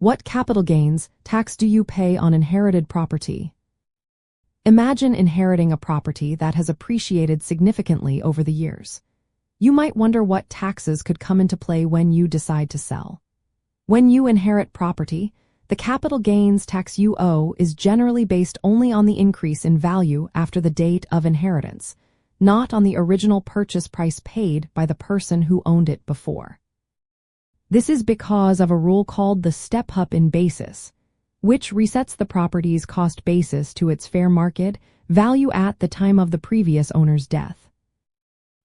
What capital gains tax do you pay on inherited property? Imagine inheriting a property that has appreciated significantly over the years. You might wonder what taxes could come into play when you decide to sell. When you inherit property, the capital gains tax you owe is generally based only on the increase in value after the date of inheritance, not on the original purchase price paid by the person who owned it before. This is because of a rule called the step-up in basis, which resets the property's cost basis to its fair market value at the time of the previous owner's death.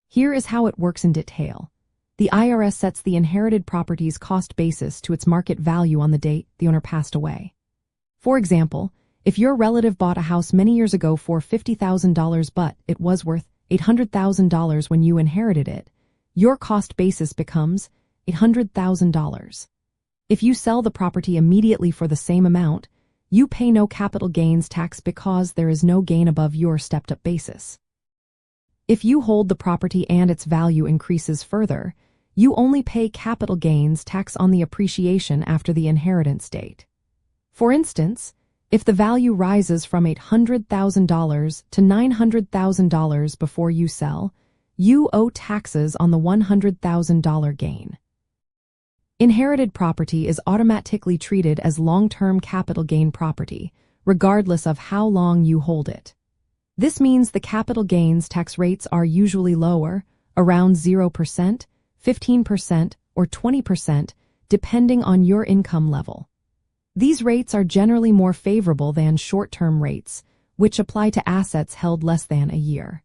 Here is how it works in detail. The IRS sets the inherited property's cost basis to its market value on the date the owner passed away. For example, if your relative bought a house many years ago for $50,000 but it was worth $800,000 when you inherited it, your cost basis becomes $800,000. If you sell the property immediately for the same amount, you pay no capital gains tax because there is no gain above your stepped-up basis. If you hold the property and its value increases further, you only pay capital gains tax on the appreciation after the inheritance date. For instance, if the value rises from $800,000 to $900,000 before you sell, you owe taxes on the $100,000 gain. Inherited property is automatically treated as long-term capital gain property, regardless of how long you hold it. This means the capital gains tax rates are usually lower, around 0%, 15%, or 20%, depending on your income level. These rates are generally more favorable than short-term rates, which apply to assets held less than a year.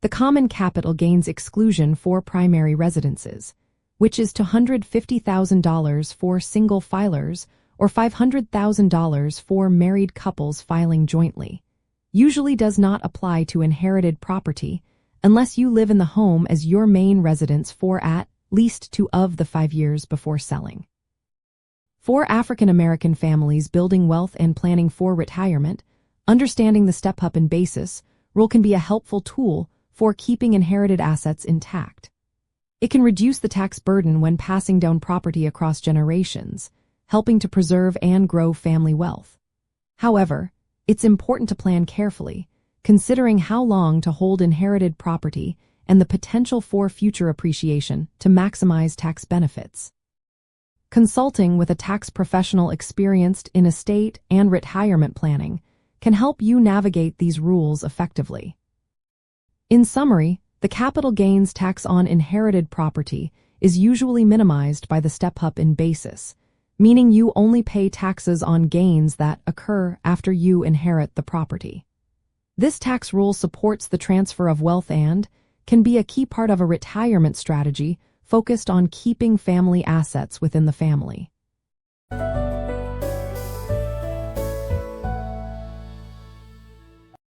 The common capital gains exclusion for primary residences, which is $250,000 for single filers or $500,000 for married couples filing jointly, usually does not apply to inherited property unless you live in the home as your main residence for at least 2 of the 5 years before selling. For African American families building wealth and planning for retirement, understanding the step-up in basis rule can be a helpful tool for keeping inherited assets intact. It can reduce the tax burden when passing down property across generations, helping to preserve and grow family wealth. However, it's important to plan carefully, considering how long to hold inherited property and the potential for future appreciation to maximize tax benefits. Consulting with a tax professional experienced in estate and retirement planning can help you navigate these rules effectively. In summary, the capital gains tax on inherited property is usually minimized by the step-up in basis, meaning you only pay taxes on gains that occur after you inherit the property. This tax rule supports the transfer of wealth and can be a key part of a retirement strategy focused on keeping family assets within the family.